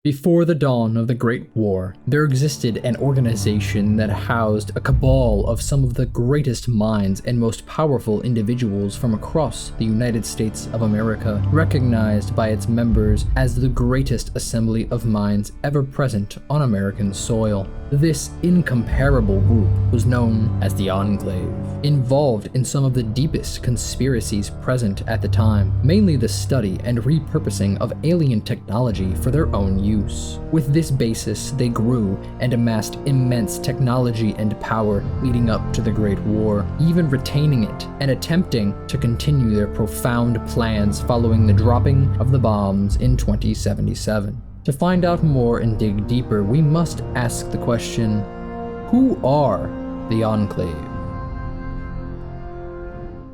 Before the dawn of the Great War, there existed an organization that housed a cabal of some of the greatest minds and most powerful individuals from across the United States of America, recognized by its members as the greatest assembly of minds ever present on American soil. This incomparable group was known as the Enclave, involved in some of the deepest conspiracies present at the time, mainly the study and repurposing of alien technology for their own use. With this basis, they grew and amassed immense technology and power leading up to the Great War, even retaining it and attempting to continue their profound plans following the dropping of the bombs in 2077. To find out more and dig deeper, we must ask the question, who are the Enclave?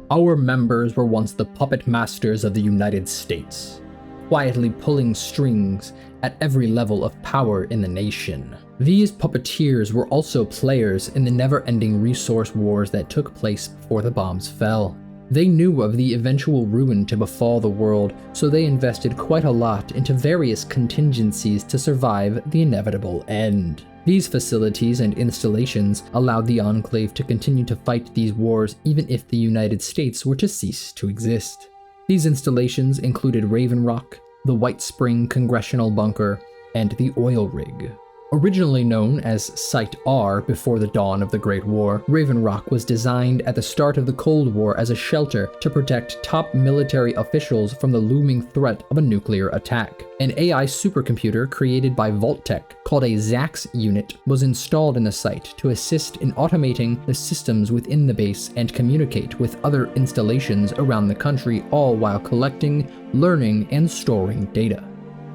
Our members were once the puppet masters of the United States, quietly pulling strings at every level of power in the nation. These puppeteers were also players in the never-ending resource wars that took place before the bombs fell. They knew of the eventual ruin to befall the world, so they invested quite a lot into various contingencies to survive the inevitable end. These facilities and installations allowed the Enclave to continue to fight these wars even if the United States were to cease to exist. These installations included Raven Rock, the Whitespring Congressional Bunker, and the Oil Rig. Originally known as Site R before the dawn of the Great War, Raven Rock was designed at the start of the Cold War as a shelter to protect top military officials from the looming threat of a nuclear attack. An AI supercomputer created by Vault-Tec called a ZAX unit was installed in the site to assist in automating the systems within the base and communicate with other installations around the country, all while collecting, learning, and storing data.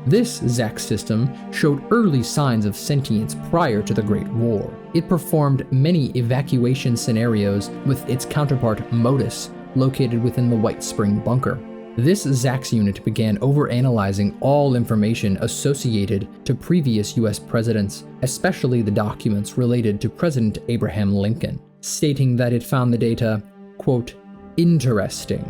This ZAX system showed early signs of sentience prior to the Great War. It performed many evacuation scenarios with its counterpart Modus, located within the Whitespring bunker. This ZAX unit began overanalyzing all information associated to previous US presidents, especially the documents related to President Abraham Lincoln, stating that it found the data, quote, interesting.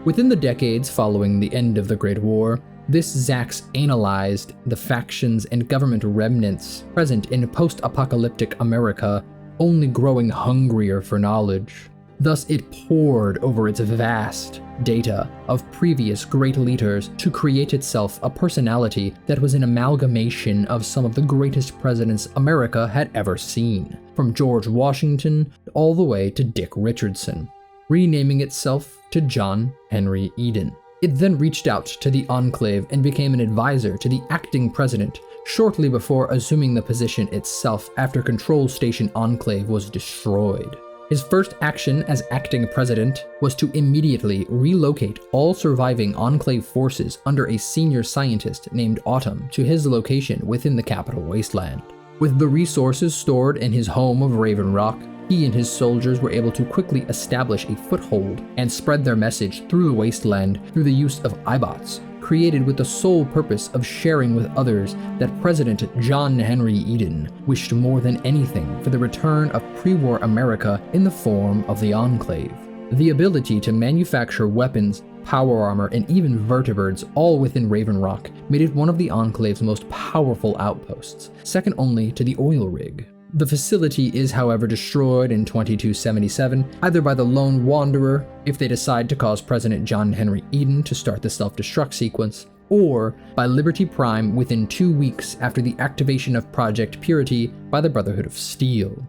Within the decades following the end of the Great War, this ZAX analyzed the factions and government remnants present in post-apocalyptic America, only growing hungrier for knowledge. Thus, it pored over its vast data of previous great leaders to create itself a personality that was an amalgamation of some of the greatest presidents America had ever seen, from George Washington all the way to Dick Richardson, renaming itself to John Henry Eden. It then reached out to the Enclave and became an advisor to the acting president shortly before assuming the position itself after Control Station Enclave was destroyed. His first action as acting president was to immediately relocate all surviving Enclave forces under a senior scientist named Autumn to his location within the Capital Wasteland. With the resources stored in his home of Raven Rock, he and his soldiers were able to quickly establish a foothold and spread their message through the wasteland through the use of iBots, created with the sole purpose of sharing with others that President John Henry Eden wished more than anything for the return of pre-war America in the form of the Enclave. The ability to manufacture weapons, power armor, and even vertebrates all within Raven Rock made it one of the Enclave's most powerful outposts, second only to the Oil Rig. The facility is, however, destroyed in 2277, either by the Lone Wanderer, if they decide to cause President John Henry Eden to start the self-destruct sequence, or by Liberty Prime within 2 weeks after the activation of Project Purity by the Brotherhood of Steel.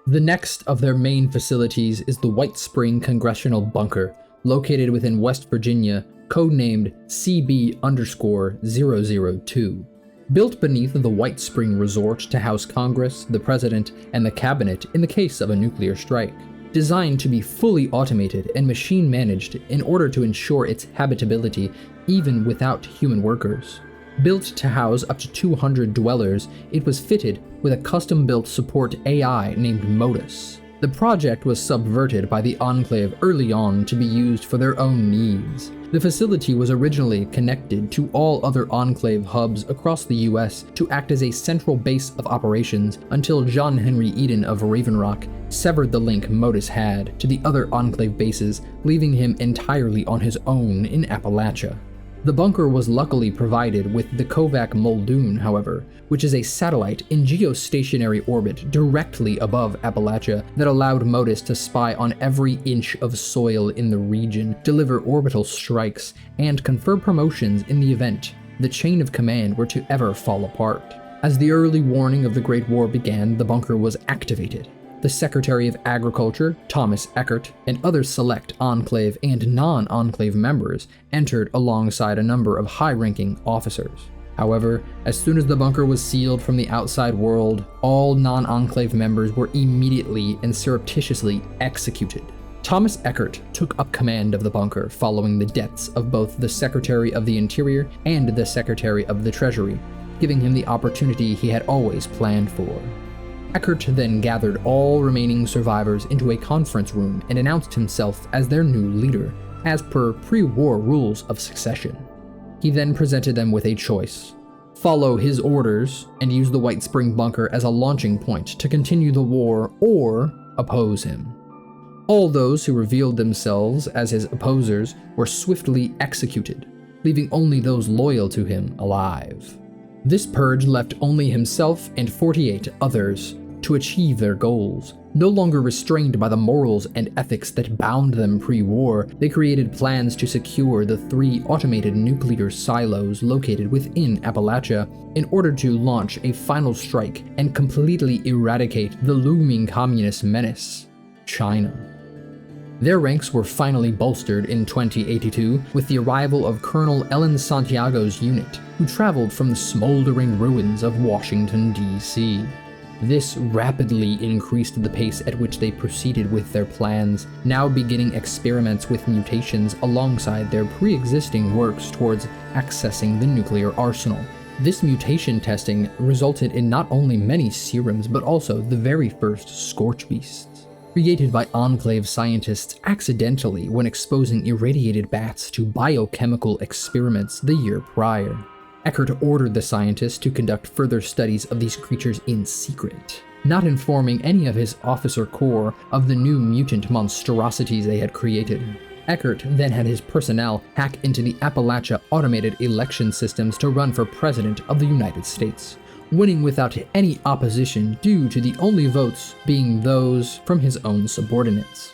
The next of their main facilities is the Whitespring Congressional Bunker, located within West Virginia, codenamed CB_002. Built beneath the Whitespring Resort to house Congress, the President, and the Cabinet in the case of a nuclear strike. Designed to be fully automated and machine-managed in order to ensure its habitability even without human workers. Built to house up to 200 dwellers, it was fitted with a custom-built support AI named Modus. The project was subverted by the Enclave early on to be used for their own needs. The facility was originally connected to all other Enclave hubs across the US to act as a central base of operations until John Henry Eden of Raven Rock severed the link Modus had to the other Enclave bases, leaving him entirely on his own in Appalachia. The bunker was luckily provided with the Kovac Muldoon, however, which is a satellite in geostationary orbit directly above Appalachia that allowed Modus to spy on every inch of soil in the region, deliver orbital strikes, and confer promotions in the event the chain of command were to ever fall apart. As the early warning of the Great War began, the bunker was activated. The Secretary of Agriculture, Thomas Eckert, and other select Enclave and non-Enclave members entered alongside a number of high-ranking officers. However, as soon as the bunker was sealed from the outside world, all non-Enclave members were immediately and surreptitiously executed. Thomas Eckert took up command of the bunker following the deaths of both the Secretary of the Interior and the Secretary of the Treasury, giving him the opportunity he had always planned for. Eckert then gathered all remaining survivors into a conference room and announced himself as their new leader, as per pre-war rules of succession. He then presented them with a choice: follow his orders and use the Whitespring bunker as a launching point to continue the war, or oppose him. All those who revealed themselves as his opposers were swiftly executed, leaving only those loyal to him alive. This purge left only himself and 48 others to achieve their goals. No longer restrained by the morals and ethics that bound them pre-war, they created plans to secure the 3 automated nuclear silos located within Appalachia in order to launch a final strike and completely eradicate the looming communist menace, China. Their ranks were finally bolstered in 2082 with the arrival of Colonel Ellen Santiago's unit, who traveled from the smoldering ruins of Washington, D.C. This rapidly increased the pace at which they proceeded with their plans, now beginning experiments with mutations alongside their pre-existing works towards accessing the nuclear arsenal. This mutation testing resulted in not only many serums but also the very first Scorch Beasts, created by Enclave scientists accidentally when exposing irradiated bats to biochemical experiments the year prior. Eckert ordered the scientists to conduct further studies of these creatures in secret, not informing any of his officer corps of the new mutant monstrosities they had created. Eckert then had his personnel hack into the Appalachia automated election systems to run for President of the United States, winning without any opposition due to the only votes being those from his own subordinates.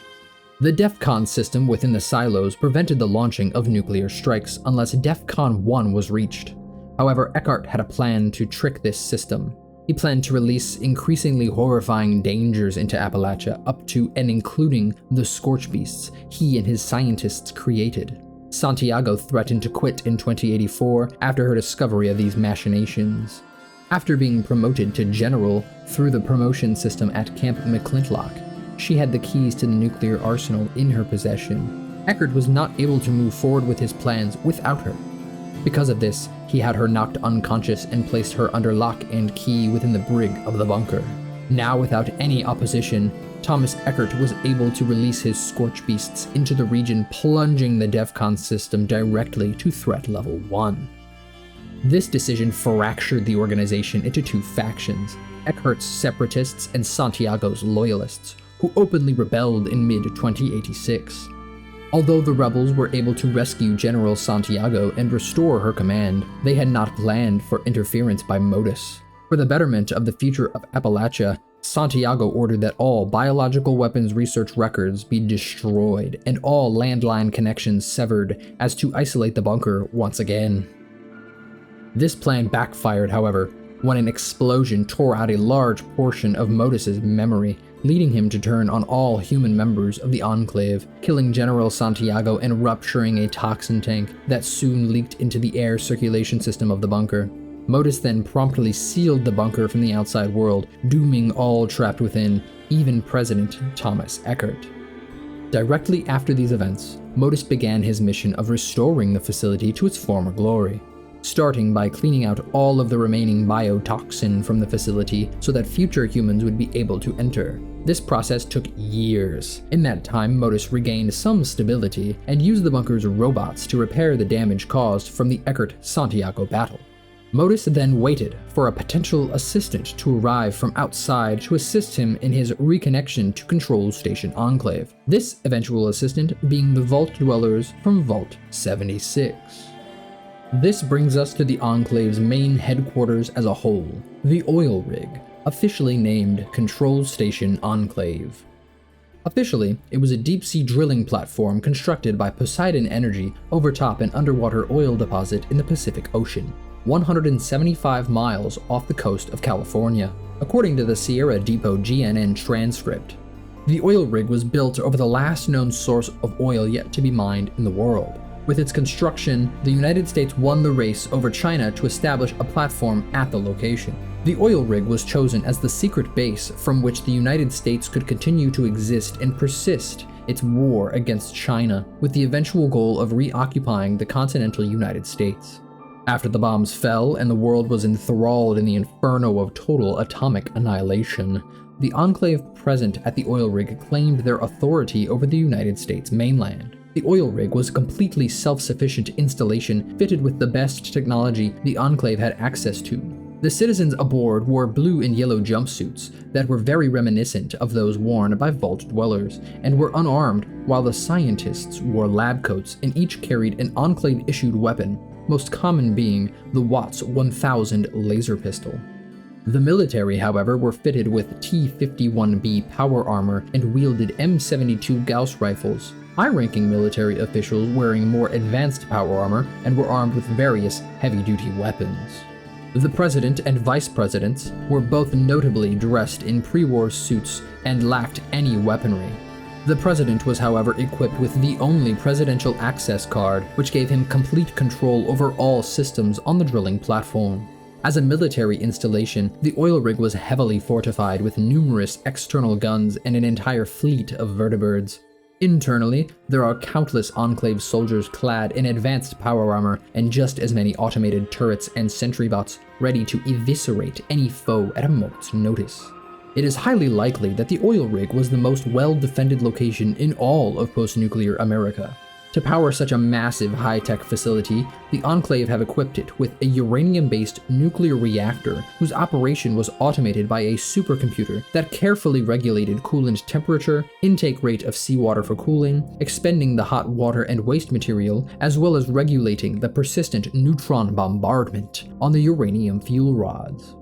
The DEFCON system within the silos prevented the launching of nuclear strikes unless DEFCON 1 was reached. However, Eckert had a plan to trick this system. He planned to release increasingly horrifying dangers into Appalachia up to and including the Scorch Beasts he and his scientists created. Santiago threatened to quit in 2084 after her discovery of these machinations. After being promoted to general through the promotion system at Camp McClintock, she had the keys to the nuclear arsenal in her possession. Eckert was not able to move forward with his plans without her. Because of this, he had her knocked unconscious and placed her under lock and key within the brig of the bunker. Now, without any opposition, Thomas Eckert was able to release his Scorch Beasts into the region, plunging the DEFCON system directly to threat level 1. This decision fractured the organization into 2 factions, Eckert's separatists and Santiago's loyalists, who openly rebelled in mid-2086. Although the rebels were able to rescue General Santiago and restore her command, they had not planned for interference by Modus. For the betterment of the future of Appalachia, Santiago ordered that all biological weapons research records be destroyed and all landline connections severed as to isolate the bunker once again. This plan backfired, however, when an explosion tore out a large portion of Modus's memory, leading him to turn on all human members of the Enclave, killing General Santiago and rupturing a toxin tank that soon leaked into the air circulation system of the bunker. Modus then promptly sealed the bunker from the outside world, dooming all trapped within, even President Thomas Eckert. Directly after these events, Modus began his mission of restoring the facility to its former glory, starting by cleaning out all of the remaining biotoxin from the facility so that future humans would be able to enter. This process took years. In that time, Modus regained some stability and used the bunker's robots to repair the damage caused from the Eckert-Santiago battle. Modus then waited for a potential assistant to arrive from outside to assist him in his reconnection to Control Station Enclave, this eventual assistant being the Vault Dwellers from Vault 76. This brings us to the Enclave's main headquarters as a whole, the oil rig, officially named Control Station Enclave. Officially, it was a deep-sea drilling platform constructed by Poseidon Energy overtop an underwater oil deposit in the Pacific Ocean, 175 miles off the coast of California, according to the Sierra Depot GNN transcript. The oil rig was built over the last known source of oil yet to be mined in the world. With its construction, the United States won the race over China to establish a platform at the location. The oil rig was chosen as the secret base from which the United States could continue to exist and persist its war against China, with the eventual goal of reoccupying the continental United States. After the bombs fell and the world was enthralled in the inferno of total atomic annihilation, the Enclave present at the oil rig claimed their authority over the United States mainland. The oil rig was a completely self-sufficient installation fitted with the best technology the Enclave had access to. The citizens aboard wore blue and yellow jumpsuits that were very reminiscent of those worn by vault dwellers, and were unarmed, while the scientists wore lab coats and each carried an Enclave-issued weapon, most common being the Watts 1000 laser pistol. The military, however, were fitted with T-51B power armor and wielded M72 Gauss rifles. High-ranking military officials wearing more advanced power armor and were armed with various heavy-duty weapons. The president and vice presidents were both notably dressed in pre-war suits and lacked any weaponry. The president was, however, equipped with the only presidential access card, which gave him complete control over all systems on the drilling platform. As a military installation, the oil rig was heavily fortified with numerous external guns and an entire fleet of vertibirds. Internally, there are countless Enclave soldiers clad in advanced power armor and just as many automated turrets and sentry bots ready to eviscerate any foe at a moment's notice. It is highly likely that the oil rig was the most well-defended location in all of post-nuclear America. To power such a massive high-tech facility, the Enclave have equipped it with a uranium-based nuclear reactor whose operation was automated by a supercomputer that carefully regulated coolant temperature, intake rate of seawater for cooling, expending the hot water and waste material, as well as regulating the persistent neutron bombardment on the uranium fuel rods.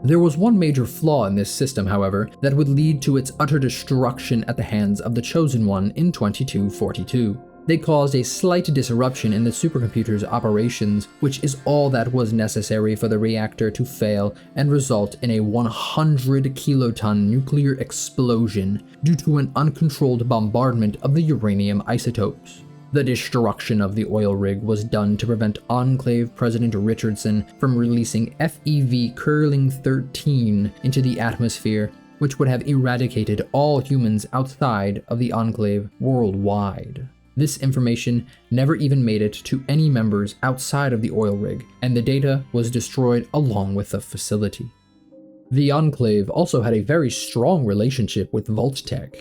There was one major flaw in this system, however, that would lead to its utter destruction at the hands of the Chosen One in 2242. They caused a slight disruption in the supercomputer's operations, which is all that was necessary for the reactor to fail and result in a 100-kiloton nuclear explosion due to an uncontrolled bombardment of the uranium isotopes. The destruction of the oil rig was done to prevent Enclave President Richardson from releasing FEV Curling-13 into the atmosphere, which would have eradicated all humans outside of the Enclave worldwide. This information never even made it to any members outside of the oil rig, and the data was destroyed along with the facility. The Enclave also had a very strong relationship with Vault-Tec.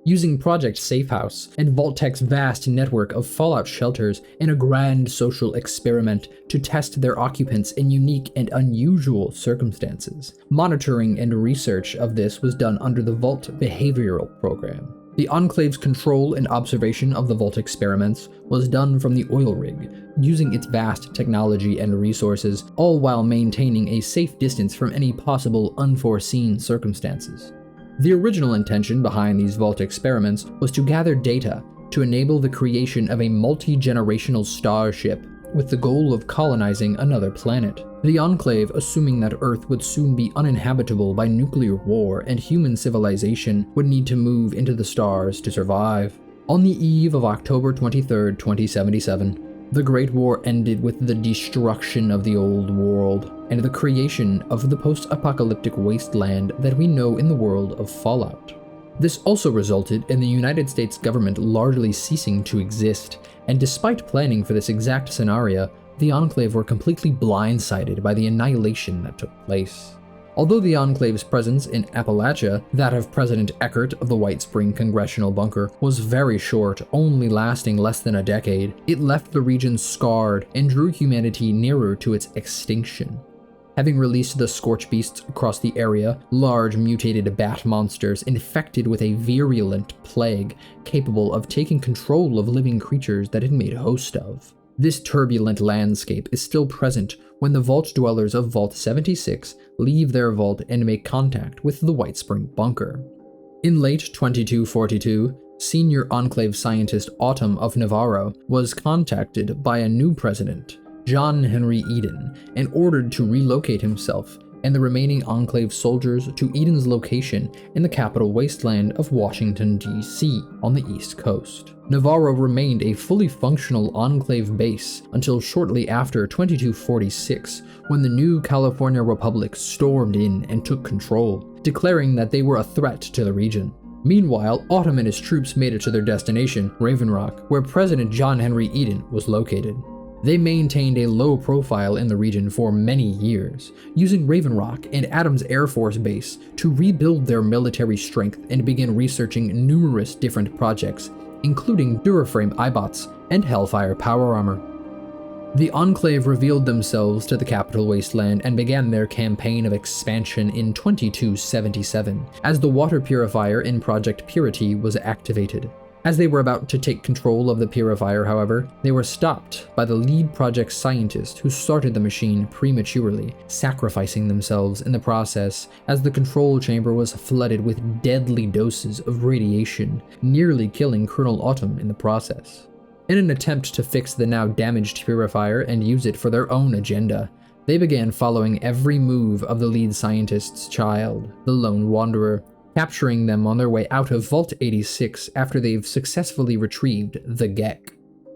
Using Project Safehouse and Vault-Tec's vast network of fallout shelters in a grand social experiment to test their occupants in unique and unusual circumstances. Monitoring and research of this was done under the Vault Behavioral Program. The Enclave's control and observation of the Vault experiments was done from the oil rig, using its vast technology and resources, all while maintaining a safe distance from any possible unforeseen circumstances. The original intention behind these Vault experiments was to gather data to enable the creation of a multi-generational starship with the goal of colonizing another planet. The Enclave, assuming that Earth would soon be uninhabitable by nuclear war and human civilization would need to move into the stars to survive. On the eve of October 23, 2077, the Great War ended with the destruction of the old world and the creation of the post-apocalyptic wasteland that we know in the world of Fallout. This also resulted in the United States government largely ceasing to exist, and despite planning for this exact scenario, the Enclave were completely blindsided by the annihilation that took place. Although the Enclave's presence in Appalachia, that of President Eckert of the Whitespring Congressional bunker, was very short, only lasting less than a decade, it left the region scarred and drew humanity nearer to its extinction. Having released the scorch beasts across the area, large mutated bat monsters infected with a virulent plague capable of taking control of living creatures that it made host of. This turbulent landscape is still present when the vault dwellers of Vault 76 leave their vault and make contact with the Whitespring bunker. In late 2242, senior Enclave scientist Autumn of Navarro was contacted by a new president, John Henry Eden, and ordered to relocate himself and the remaining Enclave soldiers to Eden's location in the capital wasteland of Washington, D.C. on the East Coast. Navarro remained a fully functional Enclave base until shortly after 2246, when the new California Republic stormed in and took control, declaring that they were a threat to the region. Meanwhile, Autumn and his troops made it to their destination, Raven Rock, where President John Henry Eden was located. They maintained a low profile in the region for many years, using Raven Rock and Adams Air Force Base to rebuild their military strength and begin researching numerous different projects, including Duraframe Ibots and Hellfire power armor. The Enclave revealed themselves to the capital wasteland and began their campaign of expansion in 2277, as the water purifier in Project Purity was activated. As they were about to take control of the purifier, however, they were stopped by the lead project scientist who started the machine prematurely, sacrificing themselves in the process as the control chamber was flooded with deadly doses of radiation, nearly killing Colonel Autumn in the process. In an attempt to fix the now damaged purifier and use it for their own agenda, they began following every move of the lead scientist's child, the Lone Wanderer, capturing them on their way out of Vault 86 after they've successfully retrieved the Gek.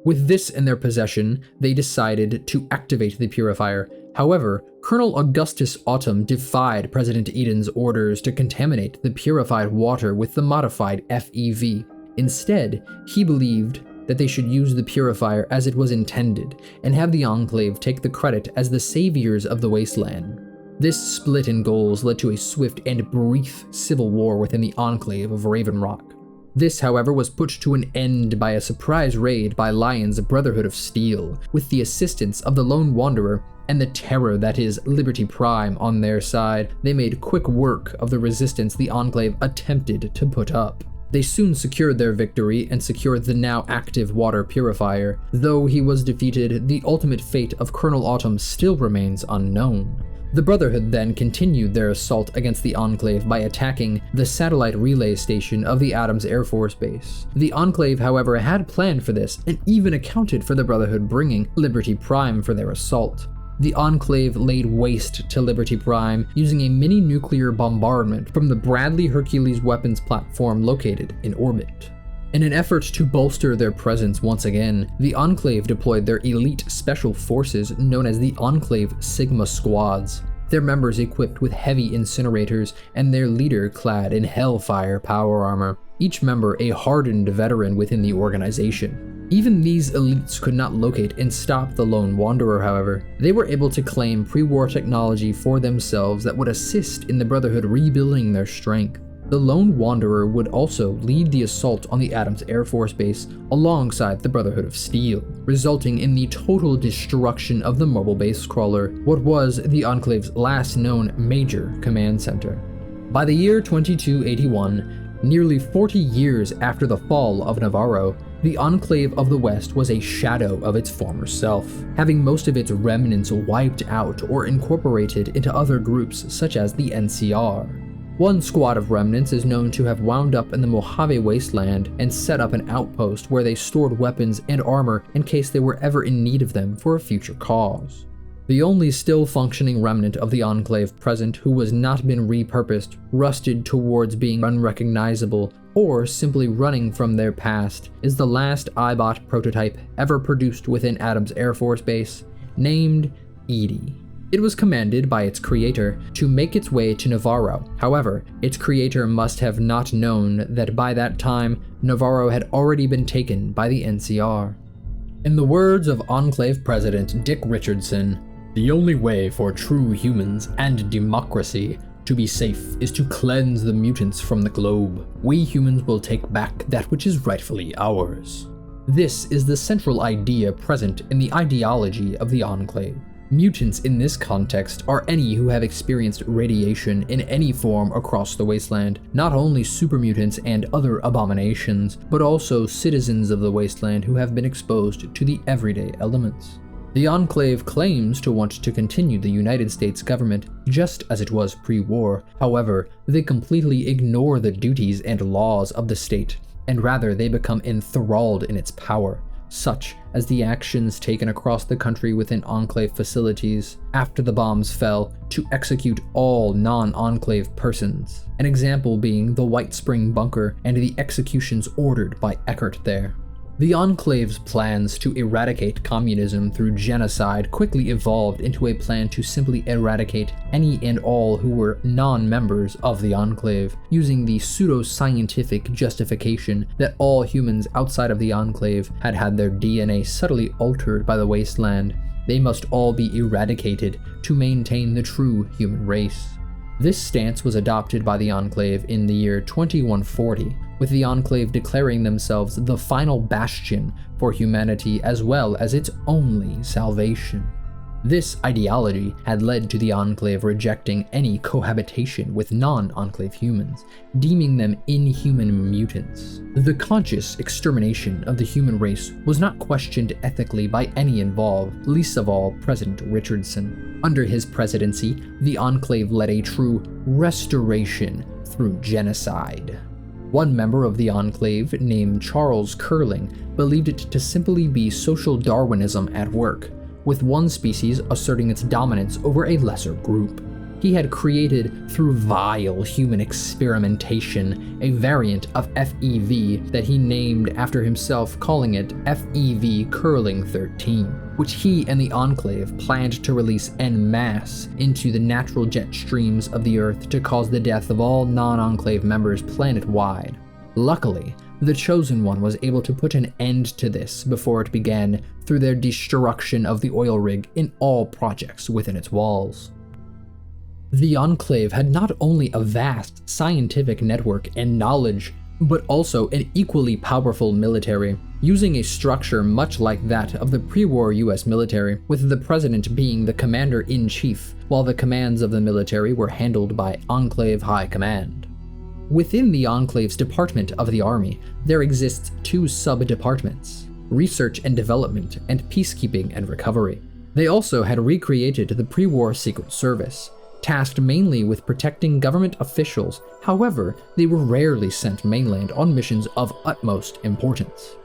With this in their possession, they decided to activate the purifier. However, Colonel Augustus Autumn defied President Eden's orders to contaminate the purified water with the modified FEV. Instead, he believed that they should use the purifier as it was intended and have the Enclave take the credit as the saviors of the wasteland. This split in goals led to a swift and brief civil war within the Enclave of Raven Rock. This, however, was put to an end by a surprise raid by Lion's Brotherhood of Steel, with the assistance of the Lone Wanderer and the terror that is Liberty Prime on their side. They made quick work of the resistance the Enclave attempted to put up. They soon secured their victory and secured the now active water purifier. Though he was defeated, the ultimate fate of Colonel Autumn still remains unknown. The Brotherhood then continued their assault against the Enclave by attacking the satellite relay station of the Adams Air Force Base. The Enclave, however, had planned for this and even accounted for the Brotherhood bringing Liberty Prime for their assault. The Enclave laid waste to Liberty Prime using a mini-nuclear bombardment from the Bradley Hercules weapons platform located in orbit. In an effort to bolster their presence once again, the Enclave deployed their elite special forces known as the Enclave Sigma Squads, their members equipped with heavy incinerators and their leader clad in Hellfire power armor, each member a hardened veteran within the organization. Even these elites could not locate and stop the Lone Wanderer, however. They were able to claim pre-war technology for themselves that would assist in the Brotherhood rebuilding their strength. The Lone Wanderer would also lead the assault on the Adams Air Force Base alongside the Brotherhood of Steel, resulting in the total destruction of the mobile base crawler, what was the Enclave's last known major command center. By the year 2281, nearly 40 years after the fall of Navarro, the Enclave of the West was a shadow of its former self, having most of its remnants wiped out or incorporated into other groups such as the NCR. One squad of remnants is known to have wound up in the Mojave Wasteland and set up an outpost where they stored weapons and armor in case they were ever in need of them for a future cause. The only still functioning remnant of the Enclave present who has not been repurposed, rusted towards being unrecognizable, or simply running from their past is the last Ibot prototype ever produced within Adams Air Force Base, named Edie. It was commanded by its creator to make its way to Navarro. However, its creator must have not known that by that time, Navarro had already been taken by the NCR. In the words of Enclave President Dick Richardson, "The only way for true humans and democracy to be safe is to cleanse the mutants from the globe. We humans will take back that which is rightfully ours." This is the central idea present in the ideology of the Enclave. Mutants in this context are any who have experienced radiation in any form across the wasteland, not only supermutants and other abominations, but also citizens of the wasteland who have been exposed to the everyday elements. The Enclave claims to want to continue the United States government just as it was pre-war. However, they completely ignore the duties and laws of the state, and rather they become enthralled in its power, such as the actions taken across the country within Enclave facilities after the bombs fell to execute all non-Enclave persons, an example being the Whitespring bunker and the executions ordered by Eckert there. The Enclave's plans to eradicate communism through genocide quickly evolved into a plan to simply eradicate any and all who were non-members of the Enclave, using the pseudo-scientific justification that all humans outside of the Enclave had had their DNA subtly altered by the wasteland. They must all be eradicated to maintain the true human race. This stance was adopted by the Enclave in the year 2140, with the Enclave declaring themselves the final bastion for humanity as well as its only salvation. This ideology had led to the Enclave rejecting any cohabitation with non-Enclave humans, deeming them inhuman mutants. The conscious extermination of the human race was not questioned ethically by any involved, least of all President Richardson. Under his presidency, the Enclave led a true restoration through genocide. One member of the Enclave, named Charles Curling, believed it to simply be social Darwinism at work, with one species asserting its dominance over a lesser group. He had created, through vile human experimentation, a variant of FEV that he named after himself, calling it FEV Curling 13, which he and the Enclave planned to release en masse into the natural jet streams of the Earth to cause the death of all non-Enclave members planet-wide. Luckily, the Chosen One was able to put an end to this before it began through their destruction of the oil rig in all projects within its walls. The Enclave had not only a vast scientific network and knowledge, but also an equally powerful military, using a structure much like that of the pre-war US military, with the president being the commander-in-chief, while the commands of the military were handled by Enclave High Command. Within the Enclave's Department of the Army, there exists two sub-departments: Research and Development and Peacekeeping and Recovery. They also had recreated the pre-war Secret Service, tasked mainly with protecting government officials. However, they were rarely sent mainland on missions of utmost importance.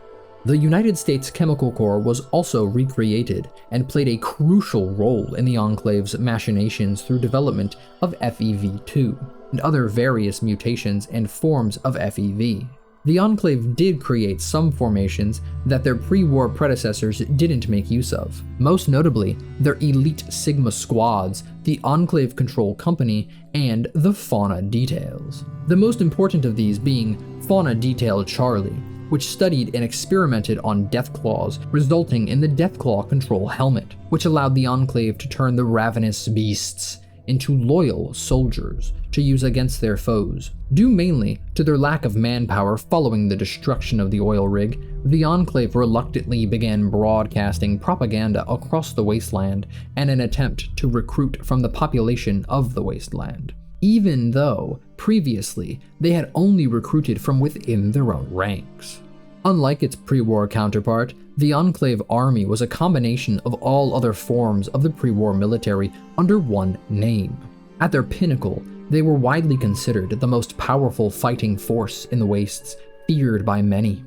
The United States Chemical Corps was also recreated and played a crucial role in the Enclave's machinations through development of FEV2 and other various mutations and forms of FEV. The Enclave did create some formations that their pre-war predecessors didn't make use of, most notably their elite Sigma squads, the Enclave Control Company, and the Fauna Details. The most important of these being Fauna Detail Charlie, which studied and experimented on Deathclaws, resulting in the Deathclaw Control Helmet, which allowed the Enclave to turn the ravenous beasts into loyal soldiers to use against their foes. Due mainly to their lack of manpower following the destruction of the oil rig, the Enclave reluctantly began broadcasting propaganda across the wasteland in an attempt to recruit from the population of the wasteland, even though previously they had only recruited from within their own ranks. Unlike its pre-war counterpart, the Enclave army was a combination of all other forms of the pre-war military under one name. At their pinnacle, they were widely considered the most powerful fighting force in the wastes, feared by many.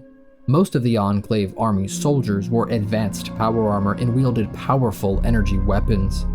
Most of the Enclave army's soldiers wore advanced power armor and wielded powerful energy weapons.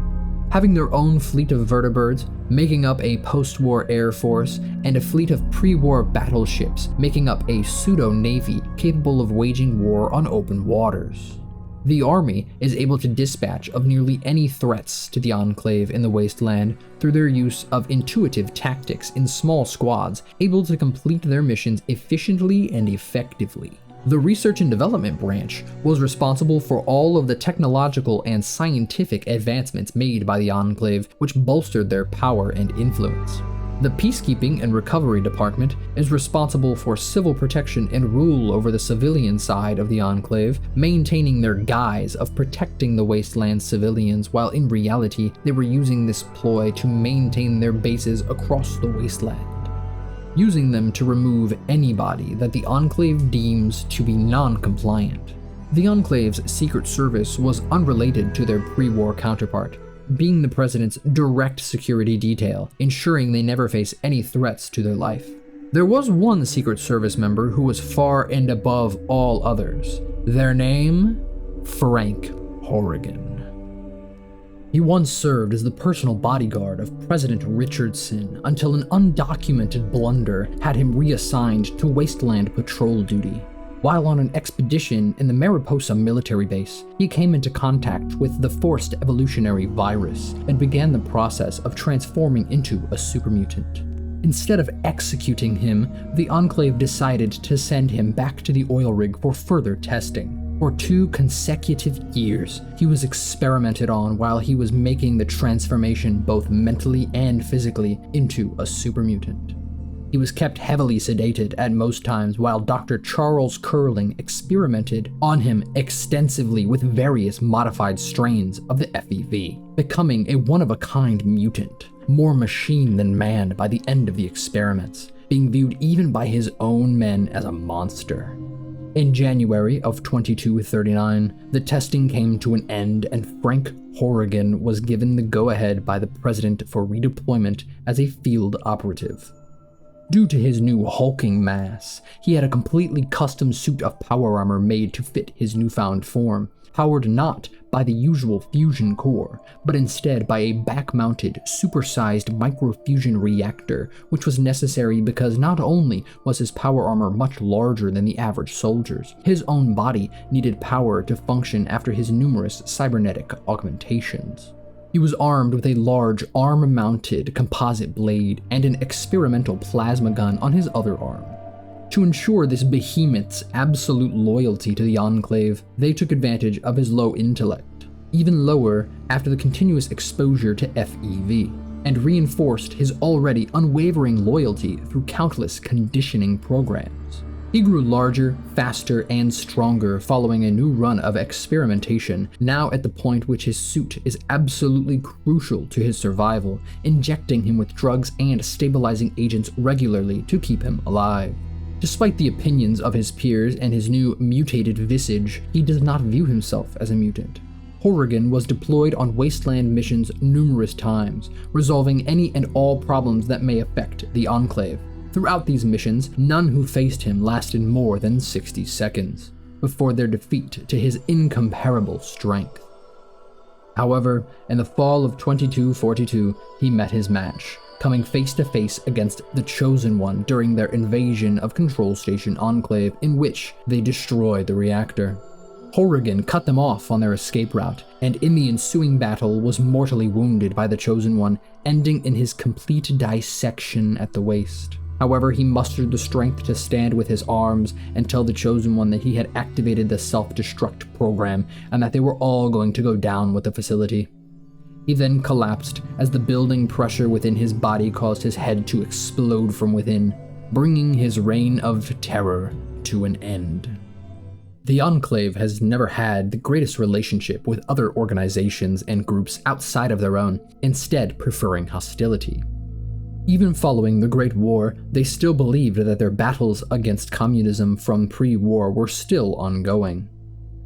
Having their own fleet of vertibirds, making up a post-war air force, and a fleet of pre-war battleships, making up a pseudo-navy capable of waging war on open waters. The army is able to dispatch of nearly any threats to the Enclave in the wasteland through their use of intuitive tactics in small squads, able to complete their missions efficiently and effectively. The Research and Development branch was responsible for all of the technological and scientific advancements made by the Enclave, which bolstered their power and influence. The Peacekeeping and Recovery Department is responsible for civil protection and rule over the civilian side of the Enclave, maintaining their guise of protecting the Wasteland civilians, while in reality they were using this ploy to maintain their bases across the Wasteland, using them to remove anybody that the Enclave deems to be non-compliant. The Enclave's Secret Service was unrelated to their pre-war counterpart, being the president's direct security detail, ensuring they never face any threats to their life. There was one Secret Service member who was far and above all others. Their name? Frank Horrigan. He once served as the personal bodyguard of President Richardson until an undocumented blunder had him reassigned to Wasteland patrol duty. While on an expedition in the Mariposa military base, he came into contact with the forced evolutionary virus and began the process of transforming into a super mutant. Instead of executing him, the Enclave decided to send him back to the oil rig for further testing. For 2 consecutive years, he was experimented on while he was making the transformation both mentally and physically into a super mutant. He was kept heavily sedated at most times while Dr. Charles Curling experimented on him extensively with various modified strains of the FEV, becoming a one-of-a-kind mutant, more machine than man by the end of the experiments, being viewed even by his own men as a monster. In January of 2239, the testing came to an end and Frank Horrigan was given the go-ahead by the president for redeployment as a field operative. Due to his new hulking mass, he had a completely custom suit of power armor made to fit his newfound form, powered not by the usual fusion core, but instead by a back-mounted, supersized microfusion reactor, which was necessary because not only was his power armor much larger than the average soldier's, his own body needed power to function after his numerous cybernetic augmentations. He was armed with a large arm-mounted composite blade and an experimental plasma gun on his other arm. To ensure this behemoth's absolute loyalty to the Enclave, they took advantage of his low intellect, even lower after the continuous exposure to FEV, and reinforced his already unwavering loyalty through countless conditioning programs. He grew larger, faster, and stronger following a new run of experimentation, now at the point which his suit is absolutely crucial to his survival, injecting him with drugs and stabilizing agents regularly to keep him alive. Despite the opinions of his peers and his new mutated visage, he does not view himself as a mutant. Horrigan was deployed on Wasteland missions numerous times, resolving any and all problems that may affect the Enclave. Throughout these missions, none who faced him lasted more than 60 seconds, before their defeat to his incomparable strength. However, in the fall of 2242, he met his match, coming face to face against the Chosen One during their invasion of Control Station Enclave, in which they destroyed the reactor. Horrigan cut them off on their escape route, and in the ensuing battle was mortally wounded by the Chosen One, ending in his complete dissection at the waist. However, he mustered the strength to stand with his arms and tell the Chosen One that he had activated the self-destruct program and that they were all going to go down with the facility. He then collapsed as the building pressure within his body caused his head to explode from within, bringing his reign of terror to an end. The Enclave has never had the greatest relationship with other organizations and groups outside of their own, instead preferring hostility. Even following the Great War, they still believed that their battles against communism from pre-war were still ongoing.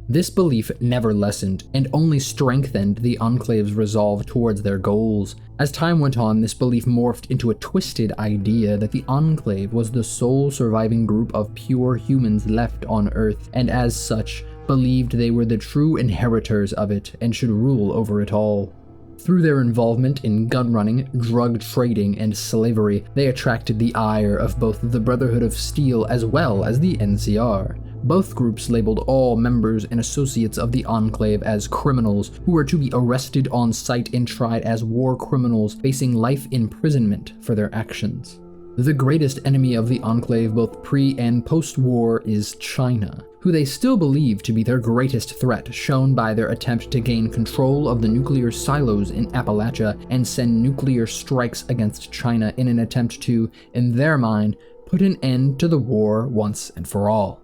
This belief never lessened and only strengthened the Enclave's resolve towards their goals. As time went on, this belief morphed into a twisted idea that the Enclave was the sole surviving group of pure humans left on Earth, and as such, believed they were the true inheritors of it and should rule over it all. Through their involvement in gun running, drug trading, and slavery, they attracted the ire of both the Brotherhood of Steel as well as the NCR. Both groups labeled all members and associates of the Enclave as criminals who were to be arrested on sight and tried as war criminals, facing life imprisonment for their actions. The greatest enemy of the Enclave both pre- and post-war is China, who they still believe to be their greatest threat, shown by their attempt to gain control of the nuclear silos in Appalachia and send nuclear strikes against China in an attempt to, in their mind, put an end to the war once and for all.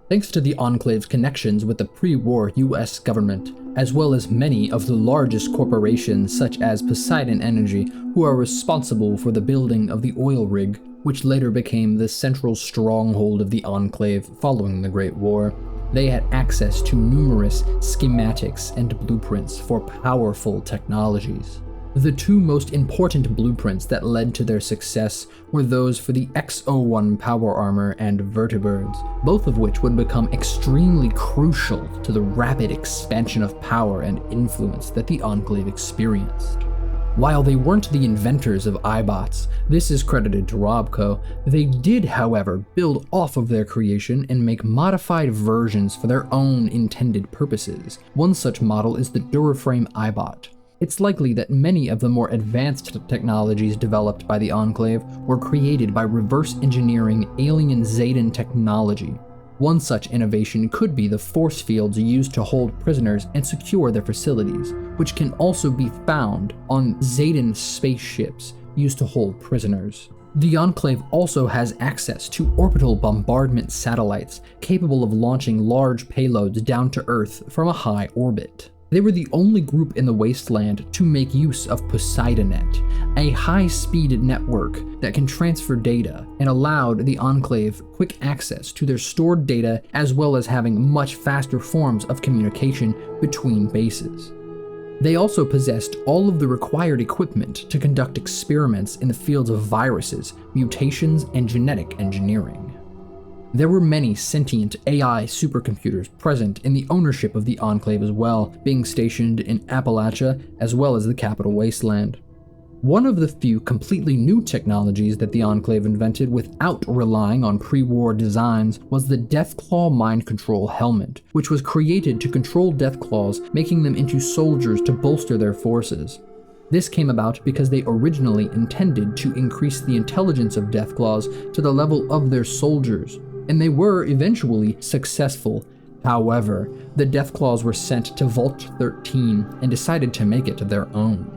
Thanks to the Enclave's connections with the pre-war US government, as well as many of the largest corporations such as Poseidon Energy, who are responsible for the building of the oil rig, which later became the central stronghold of the Enclave following the Great War, they had access to numerous schematics and blueprints for powerful technologies. The two most important blueprints that led to their success were those for the X-01 power armor and vertibirds, both of which would become extremely crucial to the rapid expansion of power and influence that the Enclave experienced. While they weren't the inventors of iBots, this is credited to Robco, they did, however, build off of their creation and make modified versions for their own intended purposes. One such model is the Duraframe iBot. It's likely that many of the more advanced technologies developed by the Enclave were created by reverse engineering alien Zayden technology. One such innovation could be the force fields used to hold prisoners and secure their facilities, which can also be found on Zayden spaceships used to hold prisoners. The Enclave also has access to orbital bombardment satellites capable of launching large payloads down to Earth from a high orbit. They were the only group in the wasteland to make use of Poseidonet, a high-speed network that can transfer data and allowed the Enclave quick access to their stored data as well as having much faster forms of communication between bases. They also possessed all of the required equipment to conduct experiments in the fields of viruses, mutations, and genetic engineering. There were many sentient AI supercomputers present in the ownership of the Enclave as well, being stationed in Appalachia as well as the Capital Wasteland. One of the few completely new technologies that the Enclave invented without relying on pre-war designs was the Deathclaw mind control helmet, which was created to control Deathclaws, making them into soldiers to bolster their forces. This came about because they originally intended to increase the intelligence of Deathclaws to the level of their soldiers, and they were eventually successful. However, the Deathclaws were sent to Vault 13 and decided to make it their own.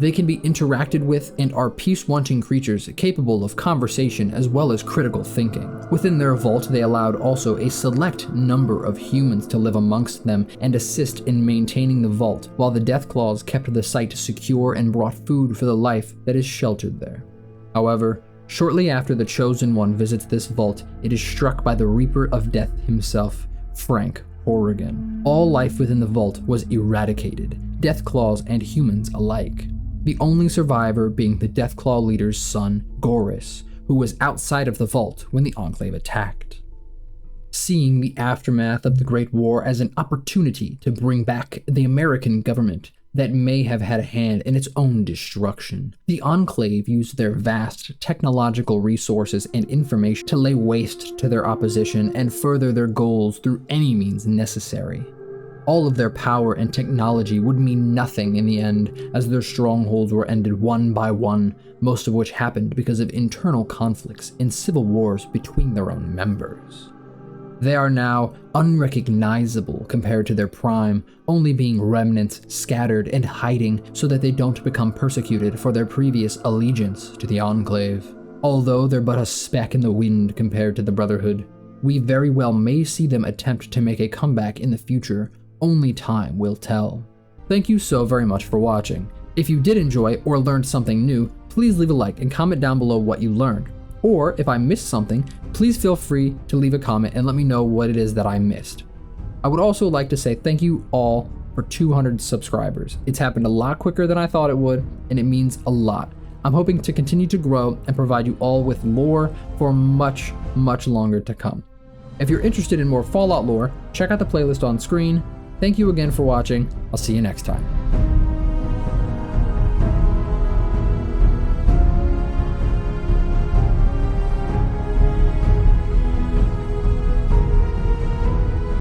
They can be interacted with and are peace-wanting creatures capable of conversation as well as critical thinking. Within their vault, they allowed also a select number of humans to live amongst them and assist in maintaining the vault, while the Deathclaws kept the site secure and brought food for the life that is sheltered there. However, shortly after the Chosen One visits this vault, it is struck by the Reaper of Death himself, Frank Horrigan. All life within the vault was eradicated, Deathclaws and humans alike. The only survivor being the Deathclaw leader's son, Goris, who was outside of the vault when the Enclave attacked. Seeing the aftermath of the Great War as an opportunity to bring back the American government that may have had a hand in its own destruction, the Enclave used their vast technological resources and information to lay waste to their opposition and further their goals through any means necessary. All of their power and technology would mean nothing in the end, as their strongholds were ended one by one, most of which happened because of internal conflicts and civil wars between their own members. They are now unrecognizable compared to their prime, only being remnants scattered and hiding so that they don't become persecuted for their previous allegiance to the Enclave. Although they're but a speck in the wind compared to the Brotherhood, we very well may see them attempt to make a comeback in the future. Only time will tell. Thank you so very much for watching. If you did enjoy or learned something new, please leave a like and comment down below what you learned. Or if I missed something, please feel free to leave a comment and let me know what it is that I missed. I would also like to say thank you all for 200 subscribers. It's happened a lot quicker than I thought it would, and it means a lot. I'm hoping to continue to grow and provide you all with lore for much, much longer to come. If you're interested in more Fallout lore, check out the playlist on screen. Thank you again for watching. I'll see you next time.